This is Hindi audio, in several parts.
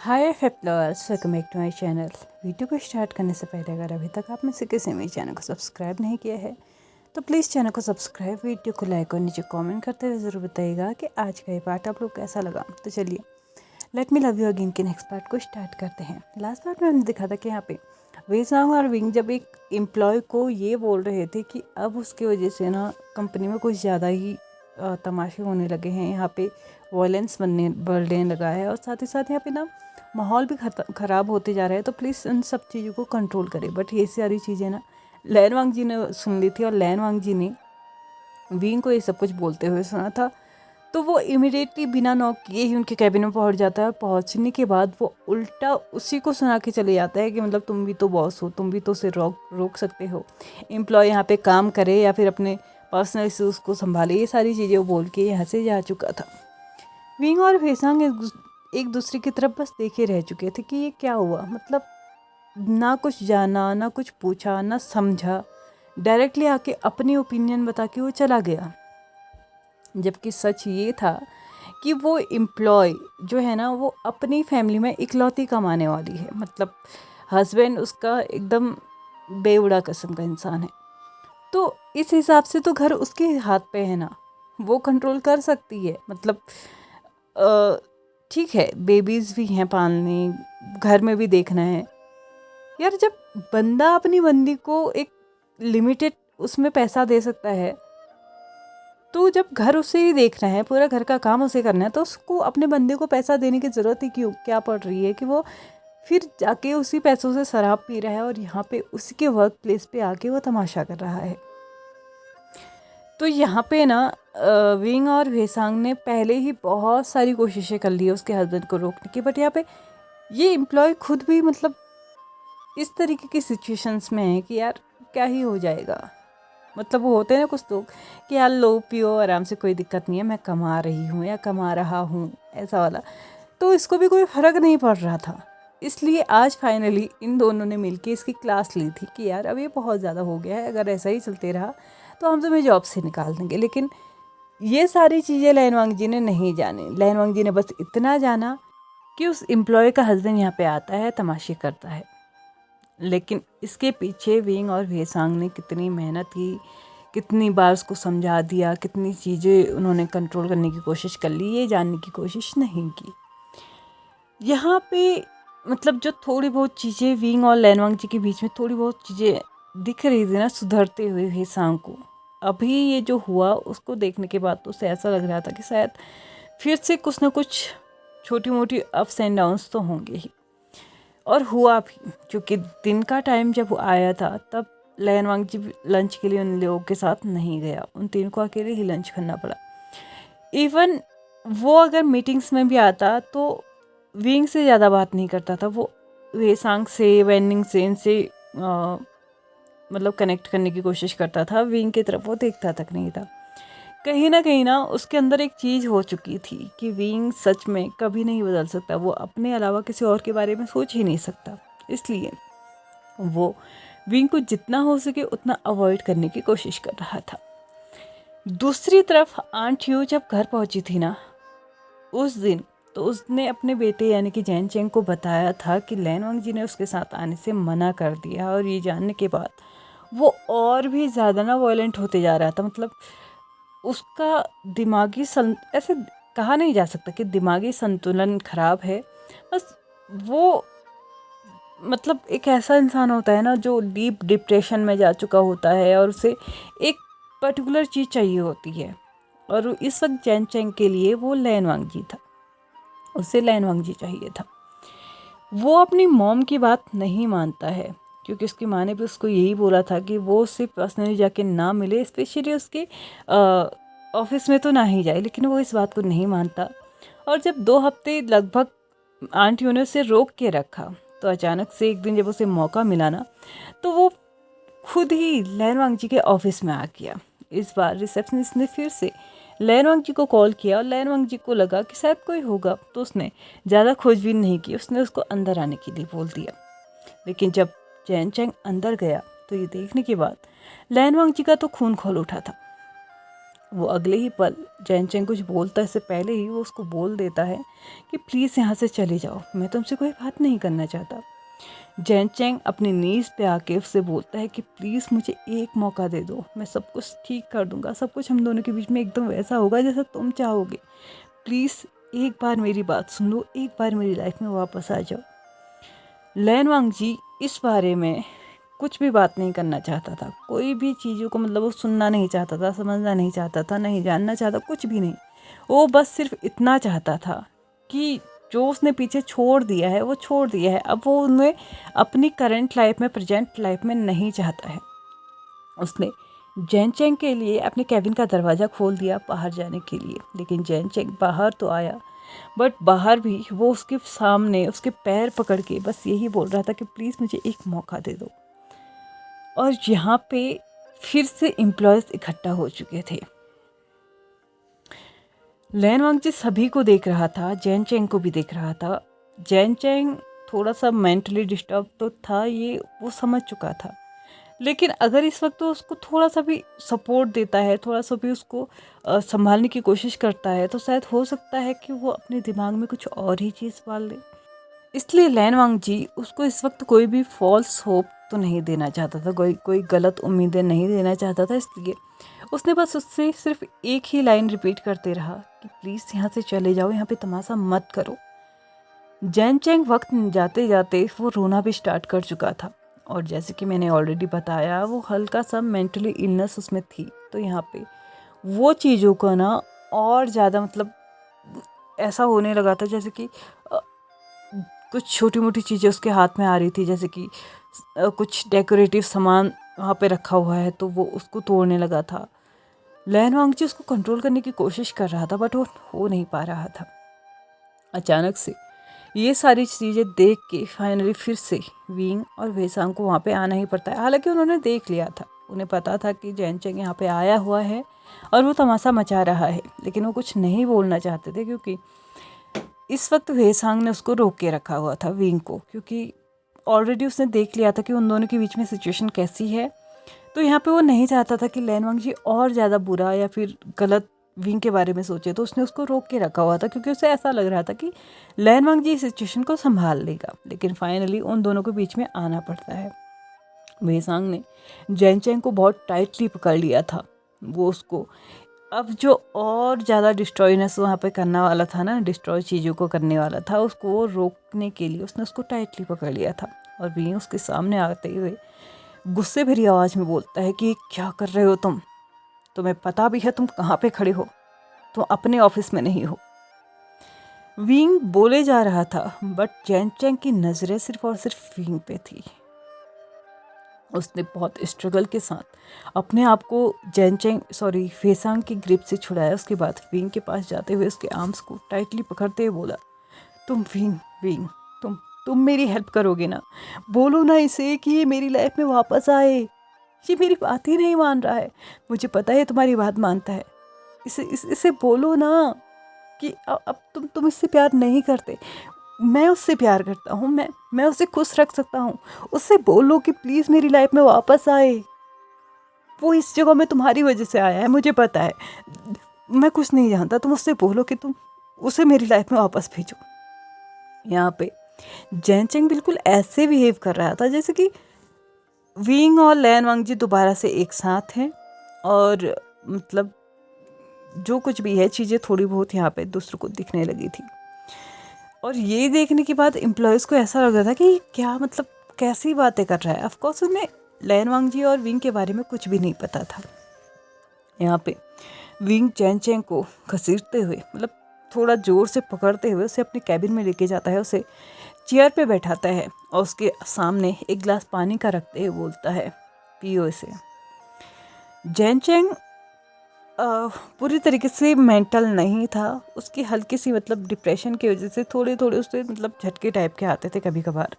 हाय फेप्लर्स, welcome back to my channel. Video को स्टार्ट करने से पहले अगर अभी तक आप में से किसी मेरे चैनल को सब्सक्राइब नहीं किया है तो प्लीज़ चैनल को सब्सक्राइब, वीडियो को लाइक और नीचे कमेंट करते हुए ज़रूर बताइएगा कि आज का ये पार्ट आप लोग कैसा लगा। तो चलिए let me love you again के नेक्स्ट पार्ट को स्टार्ट करते हैं। लास्ट पार्ट में हमने देखा था कि यहाँ पे वेसांग और विंग जब एक एम्प्लॉय को ये बोल रहे थे कि अब उसकी वजह से ना कंपनी में कुछ ज़्यादा ही तमाशे होने लगे हैं, यहाँ पे वायलेंस बढ़ने लगा है और साथ ही साथ यहाँ पे ना माहौल भी ख़राब होते जा रहा है, तो प्लीज़ उन सब चीज़ों को कंट्रोल करें। बट ये सारी चीज़ें ना लैन वांग जी ने सुन ली थी और लैन वांग जी ने विंग को ये सब कुछ बोलते हुए सुना था। तो वो इमिडिएटली बिना नॉक किए ही उनके कैबिन में पहुंच जाता है। पहुंचने के बाद वो उल्टा उसी को सुना के चले जाता है कि मतलब तुम भी तो बॉस हो, तुम भी तो उसे रोक सकते हो, एम्प्लॉय यहाँ पे काम करे या फिर अपने पर्सनल इश्यूज़ को संभाले। ये सारी चीज़ें वो बोल के यहाँ से जा चुका था। विंग और फेसांग एक दूसरे की तरफ बस देखे रह चुके थे कि ये क्या हुआ। मतलब ना कुछ जाना, ना कुछ पूछा, ना समझा, डायरेक्टली आके अपनी ओपिनियन बता के वो चला गया। जबकि सच ये था कि वो एम्प्लॉय जो है ना वो अपनी फैमिली में इकलौती कमाने वाली है। मतलब हस्बैंड उसका एकदम बेवड़ा किस्म का इंसान है, तो इस हिसाब से तो घर उसके हाथ पे है ना, वो कंट्रोल कर सकती है। मतलब ठीक है, बेबीज़ भी हैं पालने, घर में भी देखना है यार। जब बंदा अपनी बंदी को एक लिमिटेड उसमें पैसा दे सकता है, तो जब घर उसे ही देखना है, पूरा घर का काम उसे करना है, तो उसको अपने बंदे को पैसा देने की ज़रूरत ही क्या पड़ रही है कि वो फिर जाके उसी पैसों से शराब पी रहा है और यहाँ पे उसी के वर्क प्लेस पे आके वो तमाशा कर रहा है। तो यहाँ पे ना विंग और वेसांग ने पहले ही बहुत सारी कोशिशें कर ली है उसके हस्बैंड को रोकने की, बट यहाँ पे ये एम्प्लॉय खुद भी मतलब इस तरीके की सिचुएशंस में है कि यार क्या ही हो जाएगा। मतलब वो होते हैं ना कुछ लोग कि यार लो पियो आराम से, कोई दिक्कत नहीं है, मैं कमा रही हूँ या कमा रहा हूँ, ऐसा वाला। तो इसको भी कोई फ़र्क नहीं पड़ रहा था। इसलिए आज फाइनली इन दोनों ने मिलके इसकी क्लास ली थी कि यार अब ये बहुत ज़्यादा हो गया है, अगर ऐसा ही चलते रहा तो हम तुम्हें जॉब से निकाल देंगे। लेकिन ये सारी चीज़ें लैन वांग जी ने नहीं जानी। लैन वांग जी ने बस इतना जाना कि उस एम्प्लॉय का हस्बैंड यहाँ पे आता है, तमाशे करता है। लेकिन इसके पीछे विंग और वेसांग ने कितनी मेहनत की, कितनी बार उसको समझा दिया, कितनी चीज़ें उन्होंने कंट्रोल करने की कोशिश कर ली, ये जानने की कोशिश नहीं की। यहाँ पे मतलब जो थोड़ी बहुत चीज़ें विंग और लैन वांग जी के बीच में थोड़ी बहुत चीज़ें दिख रही थी ना सुधरते हुए वेसांग को, अभी ये जो हुआ उसको देखने के बाद तो उसे ऐसा लग रहा था कि शायद फिर से कुछ ना कुछ छोटी मोटी अप्स एंड डाउन्स तो होंगे ही। और हुआ भी, क्योंकि दिन का टाइम जब वो आया था तब लैन वांग जी लंच के लिए उन लोगों के साथ नहीं गया, उन तीन को अकेले ही लंच करना पड़ा। इवन वो अगर मीटिंग्स में भी आता तो विंग से ज़्यादा बात नहीं करता था, वो वेसांग से, वेनिंग से, इनसे मतलब कनेक्ट करने की कोशिश करता था। विंग की तरफ वो देखता तक नहीं था। कहीं ना उसके अंदर एक चीज़ हो चुकी थी कि विंग सच में कभी नहीं बदल सकता, वो अपने अलावा किसी और के बारे में सोच ही नहीं सकता। इसलिए वो विंग को जितना हो सके उतना अवॉइड करने की कोशिश कर रहा था। दूसरी तरफ आंट यू जब घर पहुंची थी ना उस दिन, तो उसने अपने बेटे यानी कि जैन चेंग को बताया था कि लैन वांग जी ने उसके साथ आने से मना कर दिया। और ये जानने के बाद वो और भी ज़्यादा ना वायलेंट होते जा रहा था। मतलब उसका दिमागी ऐसे कहा नहीं जा सकता कि दिमागी संतुलन खराब है, बस वो मतलब एक ऐसा इंसान होता है ना जो डीप डिप्रेशन में जा चुका होता है और उसे एक पर्टिकुलर चीज़ चाहिए होती है। और इस वक्त जैन चेंग के लिए वो लैन वांग जी था, उसे लैन वांग जी चाहिए था। वो अपनी मॉम की बात नहीं मानता है, क्योंकि उसकी माँ ने भी उसको यही बोला था कि वो उससे पर्सनली जाके ना मिले, स्पेशली उसके ऑफिस में तो ना ही जाए, लेकिन वो इस बात को नहीं मानता। और जब 2 हफ्ते लगभग आंटियों ने उसे रोक के रखा, तो अचानक से एक दिन जब उसे मौका मिला ना, तो वो खुद ही लैन वांग जी के ऑफिस में आ गया। इस बार रिसेप्शनिस्ट ने फिर से लैन वांग जी को कॉल किया और लैन वांग जी को लगा कि शायद कोई होगा, तो उसने ज़्यादा खोजबीन नहीं की, उसने उसको अंदर आने के लिए बोल दिया। लेकिन जब जैन चेंग अंदर गया तो ये देखने के बाद लैन वांग जी का तो खून खोल उठा था। वो अगले ही पल जैन चेंग कुछ बोलता इससे पहले ही वो उसको बोल देता है कि प्लीज़ यहाँ से चले जाओ, मैं तुमसे कोई बात नहीं करना चाहता। जैन चेंग अपनी नीज़ पे आके उससे बोलता है कि प्लीज़ मुझे एक मौका दे दो, मैं सब कुछ ठीक कर दूंगा, सब कुछ हम दोनों के बीच में एकदम वैसा होगा जैसा तुम चाहोगे। प्लीज़ एक बार मेरी बात सुन लो, एक बार मेरी लाइफ में वापस आ जाओ। लैन वांगजी इस बारे में कुछ भी बात नहीं करना चाहता था, कोई भी चीज़ों को मतलब वो सुनना नहीं चाहता था, समझना नहीं चाहता था, नहीं जानना चाहता, कुछ भी नहीं। वो बस सिर्फ इतना चाहता था कि जो उसने पीछे छोड़ दिया है वो छोड़ दिया है, अब वो उन्हें अपनी करंट लाइफ में, प्रेजेंट लाइफ में नहीं चाहता है। उसने जैन चेंग के लिए अपने कैबिन का दरवाज़ा खोल दिया बाहर जाने के लिए, लेकिन जैन चेंग बाहर तो आया, बट बाहर भी वो उसके सामने उसके पैर पकड़ के बस यही बोल रहा था कि प्लीज़ मुझे एक मौका दे दो। और यहाँ पे फिर से एम्प्लॉयज़ इकट्ठा हो चुके थे। लैन वांगजी सभी को देख रहा था, जैन चेंग को भी देख रहा था। जैन चेंग थोड़ा सा मेंटली डिस्टर्ब तो था, ये वो समझ चुका था, लेकिन अगर इस वक्त तो उसको थोड़ा सा भी सपोर्ट देता है, थोड़ा सा भी उसको संभालने की कोशिश करता है, तो शायद हो सकता है कि वो अपने दिमाग में कुछ और ही चीज़ पाल ले। इसलिए लैन वांगजी उसको इस वक्त कोई भी फॉल्स होप तो नहीं देना चाहता था, कोई गलत उम्मीदें नहीं देना चाहता था। इसलिए उसने बस उससे सिर्फ एक ही लाइन रिपीट करते रहा कि प्लीज़ यहाँ से चले जाओ, यहाँ पे तमाशा मत करो। जैन चेंग वक्त जाते जाते वो रोना भी स्टार्ट कर चुका था, और जैसे कि मैंने ऑलरेडी बताया वो हल्का सा मेंटली इलनेस उसमें थी, तो यहाँ पे वो चीज़ों को ना और ज़्यादा मतलब ऐसा होने लगा था जैसे कि कुछ छोटी मोटी चीज़ें उसके हाथ में आ रही थी, जैसे कि कुछ डेकोरेटिव सामान वहाँ पे रखा हुआ है तो वो उसको तोड़ने लगा था। लैन वांगजी उसको कंट्रोल करने की कोशिश कर रहा था, बट वो हो नहीं पा रहा था। अचानक से ये सारी चीज़ें देख के फाइनली फिर से विंग और वेसांग को वहाँ पे आना ही पड़ता है। हालांकि उन्होंने देख लिया था, उन्हें पता था कि जैन चेंग यहाँ पे आया हुआ है और वो तमाशा मचा रहा है, लेकिन वो कुछ नहीं बोलना चाहते थे क्योंकि इस वक्त वेसांग ने उसको रोक के रखा हुआ था विंग को, क्योंकि ऑलरेडी उसने देख लिया था कि उन दोनों के बीच में सिचुएशन कैसी है। तो यहाँ पे वो नहीं चाहता था कि लैन वांगजी और ज़्यादा बुरा या फिर गलत विंग के बारे में सोचे, तो उसने उसको रोक के रखा हुआ था क्योंकि उसे ऐसा लग रहा था कि लैन वांगजी इस सिचुएशन को संभाल लेगा। लेकिन फाइनली उन दोनों के बीच में आना पड़ता है। वेसांग ने जैन चेंग को बहुत टाइटली पकड़ लिया था। वो उसको अब जो और ज़्यादा डिस्ट्रॉयनेस वहाँ पे करने वाला था ना, डिस्ट्रॉय चीज़ों को करने वाला था, उसको वो रोकने के लिए उसने उसको टाइटली पकड़ लिया था। और भी उसके सामने आते हुए गुस्से भरी आवाज़ में बोलता है कि क्या कर रहे हो तुम, तुम्हें पता भी है तुम कहाँ पे खड़े हो, तुम अपने ऑफिस में नहीं हो। विंग बोले जा रहा था, बट जैन चेंग की नज़रें सिर्फ और सिर्फ विंग पे थी। उसने बहुत स्ट्रगल के साथ अपने आप को वेसांग की ग्रिप से छुड़ाया। उसके बाद विंग के पास जाते हुए उसके आर्म्स को टाइटली पकड़ते हुए बोला, तुम विंग तुम मेरी हेल्प करोगे ना, बोलो ना इसे कि ये मेरी लाइफ में वापस आए। ये मेरी बात ही नहीं मान रहा है, मुझे पता है तुम्हारी बात मानता है, इसे बोलो ना कि अब तुम इससे प्यार नहीं करते, मैं उससे प्यार करता हूँ, मैं उसे खुश रख सकता हूँ, उससे बोलो कि प्लीज़ मेरी लाइफ में वापस आए। वो इस जगह में तुम्हारी वजह से आया है, मुझे पता है, मैं कुछ नहीं जानता, तुम उससे बोलो कि तुम उसे मेरी लाइफ में वापस भेजो। यहाँ पे जैन चेंग बिल्कुल ऐसे बिहेव कर रहा था जैसे कि विंग और लैन वांगजी दोबारा से एक साथ हैं, और मतलब जो कुछ भी है चीज़ें थोड़ी बहुत यहाँ पे दूसरों को दिखने लगी थी। और ये देखने के बाद एम्प्लॉयज़ को ऐसा लग रहा था कि क्या मतलब कैसी बातें कर रहा है। ऑफकोर्स उन्हें लैन वांगजी और विंग के बारे में कुछ भी नहीं पता था। यहाँ पे विंग जैन चेंग को घसीटते हुए मतलब थोड़ा ज़ोर से पकड़ते हुए उसे अपने कैबिन में लेके जाता है, उसे चेयर पे बैठाता है और उसके सामने एक गिलास पानी का रखते हुए बोलता है, पियो इसे। जैन चेंग पूरी तरीके से मेंटल नहीं था, उसकी हल्की सी मतलब डिप्रेशन की वजह से थोड़े थोड़े उससे मतलब झटके टाइप के आते थे कभी कभार,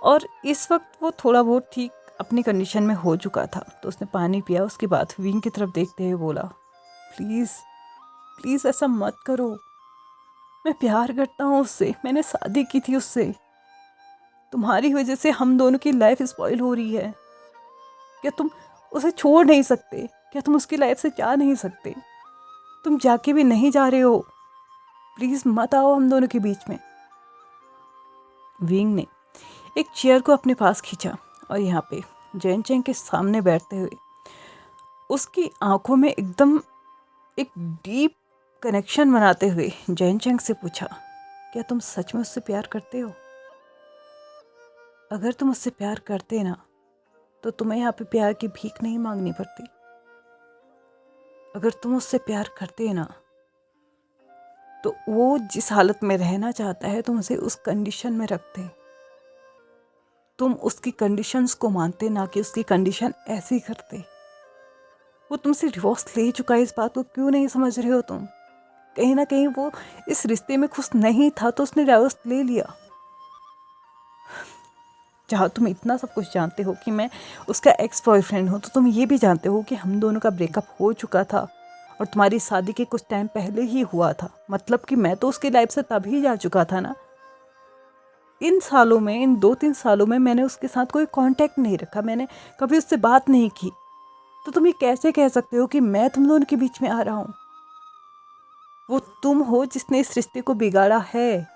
और इस वक्त वो थोड़ा बहुत ठीक अपनी कंडीशन में हो चुका था। तो उसने पानी पिया, उसके बाद विंग की तरफ देखते हुए बोला, प्लीज़ ऐसा मत करो, मैं प्यार करता हूँ उससे, मैंने शादी की थी उससे, तुम्हारी वजह से हम दोनों की लाइफ स्पॉइल हो रही है, क्या तुम उसे छोड़ नहीं सकते, क्या तुम उसकी लाइफ से जा नहीं सकते। तुम जाके भी नहीं जा रहे हो, प्लीज मत आओ हम दोनों के बीच में। विंग ने एक चेयर को अपने पास खींचा और यहाँ पे जैन चैंग के सामने बैठते हुए उसकी आंखों में एकदम एक डीप कनेक्शन बनाते हुए जैन चैंग से पूछा, क्या तुम सच में उससे प्यार करते हो? अगर तुम उससे प्यार करते ना तो तुम्हें यहाँ पे प्यार की भीख नहीं मांगनी पड़ती। अगर तुम उससे प्यार करते ना तो वो जिस हालत में रहना चाहता है तुम उसे उस कंडीशन में रखते। तुम उसकी कंडीशंस को मानते, ना कि उसकी कंडीशन ऐसी करते। वो तुमसे डिवोर्स ले चुका है, इस बात को क्यों नहीं समझ रहे हो तुम? कहीं ना कहीं वो इस रिश्ते में खुश नहीं था तो उसने डिवोर्स ले लिया। जहाँ तुम इतना सब कुछ जानते हो कि मैं उसका एक्स बॉयफ्रेंड हूँ, तो तुम ये भी जानते हो कि हम दोनों का ब्रेकअप हो चुका था और तुम्हारी शादी के कुछ टाइम पहले ही हुआ था। मतलब कि मैं तो उसकी लाइफ से तभी जा चुका था ना। इन सालों में, इन 2-3 सालों में मैंने उसके साथ कोई कांटेक्ट नहीं रखा, मैंने कभी उससे बात नहीं की। तो तुम ये कैसे कह सकते हो कि मैं तुम दोनों के बीच में आ रहा हूँ? वो तुम हो जिसने इस रिश्ते को बिगाड़ा है,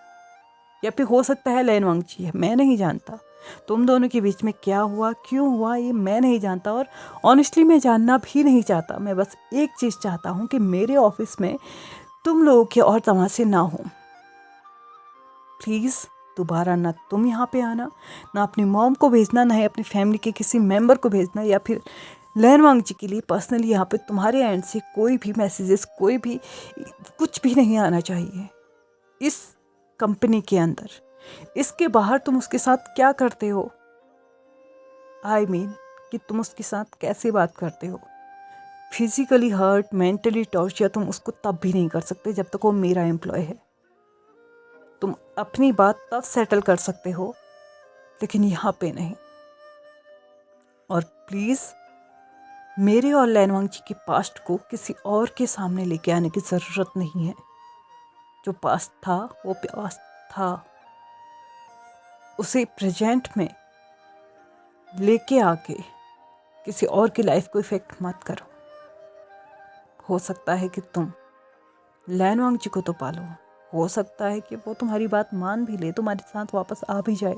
या फिर हो सकता है लैन वांगची है, मैं नहीं जानता। तुम दोनों के बीच में क्या हुआ, क्यों हुआ, ये मैं नहीं जानता और ऑनेस्टली मैं जानना भी नहीं चाहता। मैं बस एक चीज़ चाहता हूँ कि मेरे ऑफिस में तुम लोगों के और तमाशे ना हो। प्लीज़ दोबारा ना तुम यहाँ पे आना, ना अपनी मॉम को भेजना, ना ही अपनी फैमिली के किसी मेंबर को भेजना, या फिर लैन वांगची के लिए पर्सनली यहाँ पे तुम्हारे एंड से कोई भी मैसेजेस, कोई भी कुछ भी नहीं आना चाहिए इस कंपनी के अंदर। इसके बाहर तुम उसके साथ क्या करते हो, आई मीन कि तुम उसके साथ कैसे बात करते हो, फिजिकली हर्ट, मेंटली टॉर्चर तुम उसको तब भी नहीं कर सकते जब तक वो मेरा एम्प्लॉय है। तुम अपनी बात तब सेटल कर सकते हो, लेकिन यहाँ पे नहीं। और प्लीज़ मेरे और लैन वांगची के पास्ट को किसी और के सामने लेके आने की ज़रूरत नहीं है। जो पास्ट था वो पास्ट था, उसे प्रेजेंट में लेके आके किसी और की लाइफ को इफेक्ट मत करो। हो सकता है कि तुम लैन वांगची को तो पालो, हो सकता है कि वो तुम्हारी बात मान भी ले, तुम्हारे साथ वापस आ भी जाए,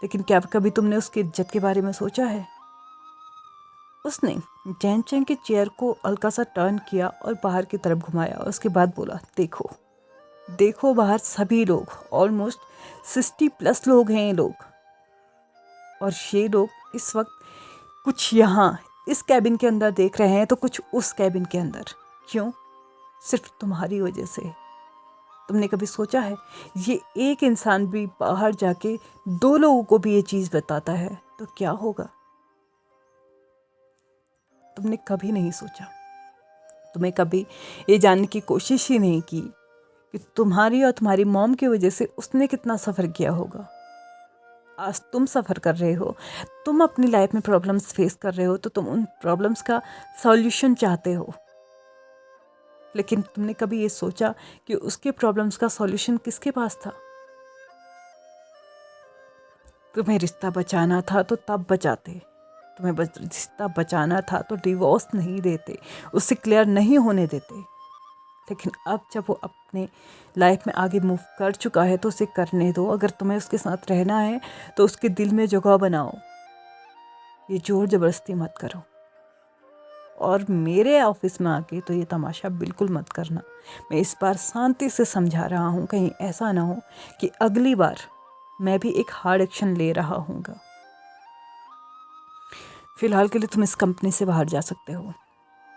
लेकिन क्या कभी तुमने उसकी इज्जत के बारे में सोचा है? उसने जैन चैंग के चेयर को हल्का सा टर्न किया और बाहर की तरफ घुमाया और उसके बाद बोला, देखो देखो बाहर सभी लोग, ऑलमोस्ट 60+ लोग हैं ये लोग, और ये लोग इस वक्त कुछ यहाँ इस कैबिन के अंदर देख रहे हैं तो कुछ उस कैबिन के अंदर। क्यों? सिर्फ तुम्हारी वजह से। तुमने कभी सोचा है, ये एक इंसान भी बाहर जाके 2 लोगों को भी ये चीज़ बताता है तो क्या होगा? तुमने कभी नहीं सोचा। तुम्हें कभी ये जानने की कोशिश ही नहीं की कि तुम्हारी और तुम्हारी मॉम की वजह से उसने कितना सफ़र किया होगा। आज तुम सफ़र कर रहे हो, तुम अपनी लाइफ में प्रॉब्लम्स फेस कर रहे हो, तो तुम उन प्रॉब्लम्स का सॉल्यूशन चाहते हो, लेकिन तुमने कभी ये सोचा कि उसके प्रॉब्लम्स का सॉल्यूशन किसके पास था? तुम्हें रिश्ता बचाना था तो तब बचाते, तुम्हें रिश्ता बचाना था तो डिवोर्स नहीं देते, उससे क्लियर नहीं होने देते। लेकिन अब जब वो अपने लाइफ में आगे मूव कर चुका है तो उसे करने दो। अगर तुम्हें उसके साथ रहना है तो उसके दिल में जगह बनाओ, ये जोर ज़बरदस्ती मत करो। और मेरे ऑफिस में आके तो ये तमाशा बिल्कुल मत करना। मैं इस बार शांति से समझा रहा हूँ, कहीं ऐसा ना हो कि अगली बार मैं भी एक हार्ड एक्शन ले रहा हूँगा। फ़िलहाल के लिए तुम इस कंपनी से बाहर जा सकते हो,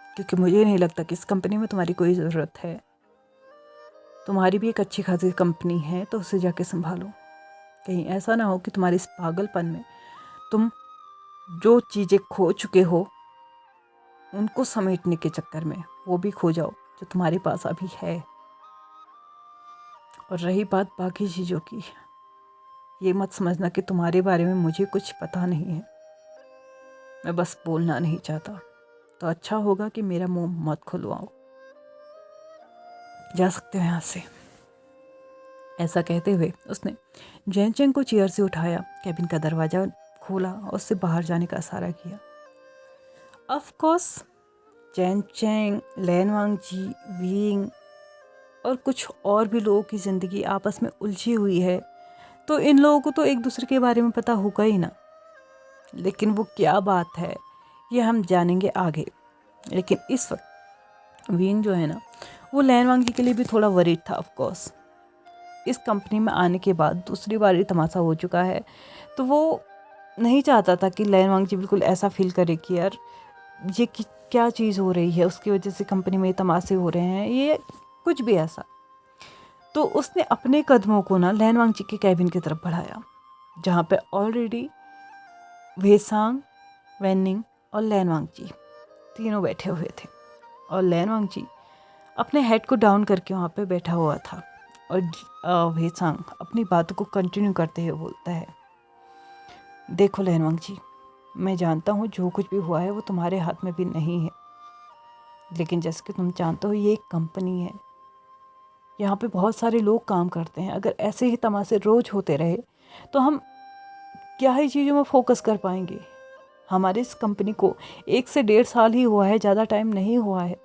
क्योंकि मुझे नहीं लगता कि इस कंपनी में तुम्हारी कोई ज़रूरत है। तुम्हारी भी एक अच्छी खासी कंपनी है तो उसे जाके संभालो। कहीं ऐसा ना हो कि तुम्हारे इस पागलपन में तुम जो चीज़ें खो चुके हो उनको समेटने के चक्कर में वो भी खो जाओ जो तुम्हारे पास अभी है। और रही बात बाकी चीज़ों की, ये मत समझना कि तुम्हारे बारे में मुझे कुछ पता नहीं है। मैं बस बोलना नहीं चाहता, तो अच्छा होगा कि मेरा मुंह मत खुलवाओ। जा सकते हो यहाँ से। ऐसा कहते हुए उसने जैन चैंग को चेयर से उठाया, कैबिन का दरवाज़ा खोला और उससे बाहर जाने का इशारा किया। Of course Chan Chang, Lan Wangji, Wing और कुछ और भी लोगों की ज़िंदगी आपस में उलझी हुई है, तो इन लोगों को तो एक दूसरे के बारे में पता होगा ही ना। लेकिन वो क्या बात है ये हम जानेंगे आगे। लेकिन इस वक्त विंग जो है ना, वो लैन वांगजी के लिए भी थोड़ा वरीड था। ऑफ कोर्स इस कंपनी में आने के बाद दूसरी बार ये तमाशा हो चुका है, तो वो नहीं चाहता था कि लैन वांगजी बिल्कुल ऐसा फील करे कि यार ये क्या चीज़ हो रही है, उसकी वजह से कंपनी में ये तमाशे हो रहे हैं, ये कुछ भी ऐसा। तो उसने अपने कदमों को ना लैन वांगजी के कैबिन की तरफ बढ़ाया, जहाँ पे ऑलरेडी वेसांग, वेनिंग और लैन वांगजी तीनों बैठे हुए थे। और लैन वांगजी अपने हेड को डाउन करके वहाँ पे बैठा हुआ था। और वेसांग अपनी बातों को कंटिन्यू करते हुए बोलता है, देखो लैन वांगजी, मैं जानता हूँ जो कुछ भी हुआ है वो तुम्हारे हाथ में भी नहीं है, लेकिन जैसे कि तुम जानते हो ये एक कंपनी है, यहाँ पे बहुत सारे लोग काम करते हैं। अगर ऐसे ही तमाशे रोज़ होते रहे तो हम क्या ही चीज़ों में फोकस कर पाएंगे। हमारे इस कंपनी को 1 से 1.5 साल ही हुआ है, ज़्यादा टाइम नहीं हुआ है।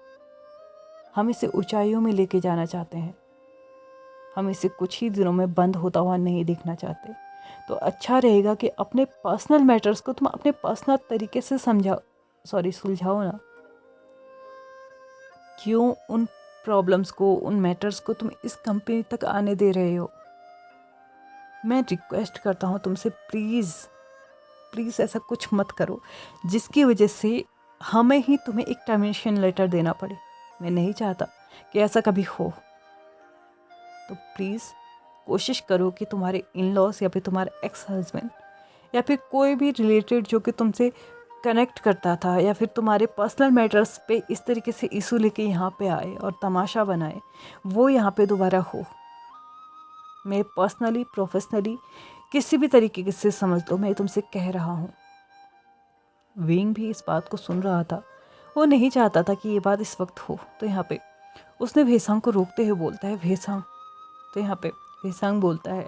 हम इसे ऊंचाइयों में लेके जाना चाहते हैं, हम इसे कुछ ही दिनों में बंद होता हुआ नहीं देखना चाहते। तो अच्छा रहेगा कि अपने पर्सनल मैटर्स को तुम अपने पर्सनल तरीके से सुलझाओ ना। क्यों उन प्रॉब्लम्स को, उन मैटर्स को तुम इस कंपनी तक आने दे रहे हो? मैं रिक्वेस्ट करता हूँ तुमसे, प्लीज़ प्लीज़ ऐसा कुछ मत करो जिसकी वजह से हमें ही तुम्हें एक टर्मिनेशन लेटर देना पड़े। मैं नहीं चाहता कि ऐसा कभी हो। तो प्लीज़ कोशिश करो कि तुम्हारे इन लॉस या फिर तुम्हारा एक्स हस्बैंड या फिर कोई भी रिलेटेड जो कि तुमसे कनेक्ट करता था या फिर तुम्हारे पर्सनल मैटर्स पे इस तरीके से इशू लेके यहाँ पे आए और तमाशा बनाए, वो यहाँ पे दोबारा हो। मैं पर्सनली, प्रोफेशनली, किसी भी तरीके से समझ लो, मैं तुमसे कह रहा हूँ। विंग भी इस बात को सुन रहा था। वो नहीं चाहता था कि ये बात इस वक्त हो। तो यहाँ पे उसने वेसांग को रोकते हुए बोलता है, वेसांग। तो यहाँ पे वेसांग बोलता है,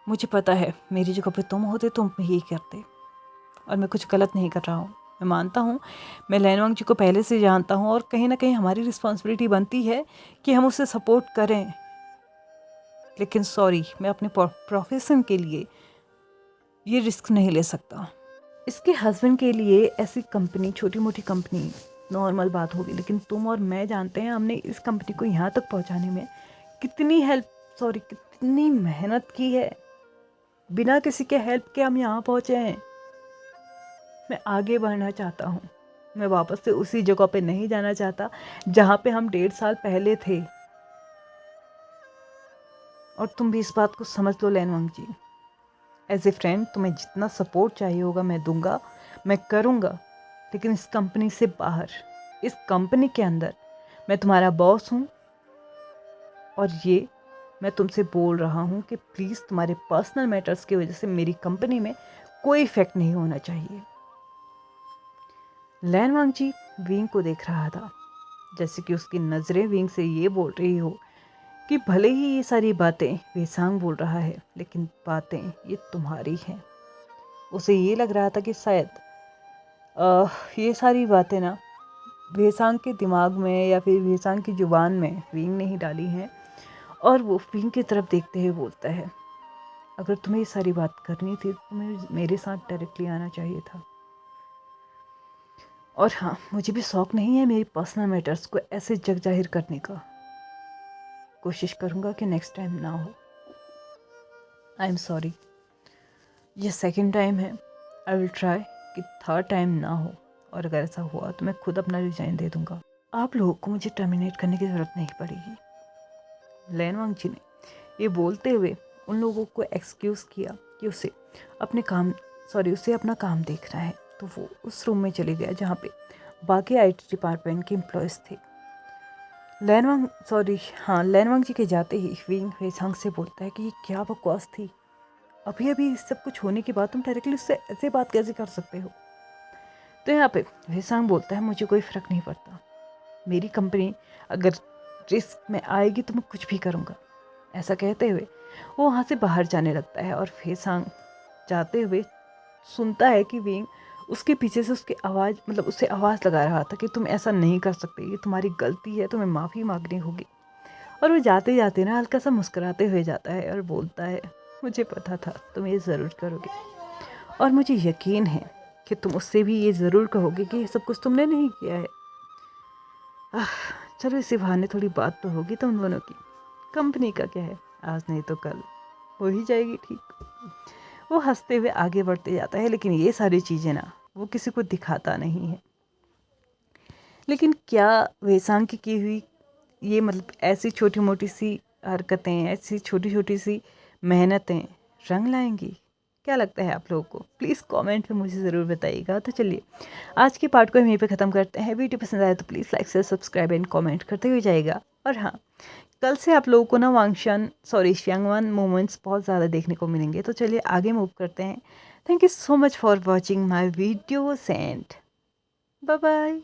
मुझे पता है मेरी जगह पे तुम होते तुम यही करते, और मैं कुछ गलत नहीं कर रहा हूँ। मैं मानता हूँ, मैं लैन वांगजी को पहले से जानता हूँ और कहीं ना कहीं हमारी रिस्पॉन्सिबिलिटी बनती है कि हम उसे सपोर्ट करें। लेकिन सॉरी, मैं अपने प्रोफेशन के लिए ये रिस्क नहीं ले सकता। इसके हस्बैंड के लिए ऐसी कंपनी, छोटी मोटी कंपनी नॉर्मल बात होगी, लेकिन तुम और मैं जानते हैं हमने इस कंपनी को यहाँ तक पहुँचाने में कितनी मेहनत की है। बिना किसी के हेल्प के हम यहाँ पहुँचे हैं। मैं आगे बढ़ना चाहता हूँ। मैं वापस से उसी जगह पे नहीं जाना चाहता जहाँ पे हम 1.5 साल पहले थे। और तुम भी इस बात को समझ लो लैन वांगजी। एज ए फ्रेंड तुम्हें जितना सपोर्ट चाहिए होगा मैं दूंगा, मैं करूँगा, लेकिन इस कंपनी से बाहर, इस कंपनी के अंदर मैं तुम्हारा बॉस हूँ। और ये मैं तुमसे बोल रहा हूँ कि प्लीज़ तुम्हारे पर्सनल मैटर्स की वजह से मेरी कंपनी में कोई इफेक्ट नहीं होना चाहिए। लैन वांगजी विंग को देख रहा था, जैसे कि उसकी नज़रें विंग से ये बोल रही हो कि भले ही ये सारी बातें वेसांग बोल रहा है, लेकिन बातें ये तुम्हारी हैं। उसे ये लग रहा था कि शायद ये सारी बातें ना वेसांग के दिमाग में या फिर वेसांग की जुबान में विंग ने ही डाली हैं। और वो विंग की तरफ देखते हुए बोलता है, अगर तुम्हें ये सारी बात करनी थी तो तुम्हें मेरे साथ डायरेक्टली आना चाहिए था। और हाँ, मुझे भी शौक नहीं है मेरी पर्सनल मैटर्स को ऐसे जग जाहिर करने का। कोशिश करूँगा कि नेक्स्ट टाइम ना हो। आई एम सॉरी, ये सेकंड टाइम है। आई विल ट्राई कि थर्ड टाइम ना हो, और अगर ऐसा हुआ तो मैं खुद अपना रिजाइन दे दूँगा। आप लोगों को मुझे टर्मिनेट करने की ज़रूरत नहीं पड़ेगी। लैन वांगजी ने ये बोलते हुए उन लोगों को एक्सक्यूज़ किया कि उसे अपना काम देखना है। तो वो उस रूम में चले गया जहाँ पे बाकी IT डिपार्टमेंट के एम्प्लॉयज़ थे। लैन वांगजी के जाते ही विंग वेसांग से बोलता है कि ये क्या बकवास थी। अभी अभी इस सब कुछ होने के बाद तुम डायरेक्टली उससे ऐसे बात कैसे कर सकते हो। तो यहाँ पे वेसांग बोलता है, मुझे कोई फ़र्क नहीं पड़ता, मेरी कंपनी अगर रिस्क में आएगी तो मैं कुछ भी करूँगा। ऐसा कहते हुए वो वहाँ से बाहर जाने लगता है। और वेसांग जाते हुए सुनता है कि विंग उसके पीछे से उसकी आवाज़, मतलब उससे आवाज़ लगा रहा था कि तुम ऐसा नहीं कर सकते, ये तुम्हारी गलती है, तुम्हें माफ़ी मांगनी होगी। और वो जाते जाते ना हल्का सा मुस्कुराते हुए जाता है और बोलता है, मुझे पता था तुम ये ज़रूर करोगे, और मुझे यकीन है कि तुम उससे भी ये ज़रूर कहोगे कि ये सब कुछ तुमने नहीं किया है। चलो इसी बहाने थोड़ी बात तो होगी तुम दोनों की। कंपनी का क्या है, आज नहीं तो कल हो ही जाएगी ठीक। वो हंसते हुए आगे बढ़ते जाता है, लेकिन ये सारी चीज़ें ना वो किसी को दिखाता नहीं है। लेकिन क्या वेसांग की हुई ये, मतलब ऐसी छोटी मोटी सी हरकतें, ऐसी छोटी छोटी सी मेहनतें रंग लाएंगी? क्या लगता है आप लोगों को? प्लीज़ कमेंट में मुझे ज़रूर बताइएगा। तो चलिए आज के पार्ट को हम यहीं पे ख़त्म करते हैं। वीडियो पसंद आए तो please like share subscribe and comment करते हुए जाइएगा। और हाँ, कल से आप लोगों को ना श्यांगवान मोमेंट्स बहुत ज़्यादा देखने को मिलेंगे। तो चलिए आगे मूव करते हैं। Thank you so much for watching my videos and bye bye.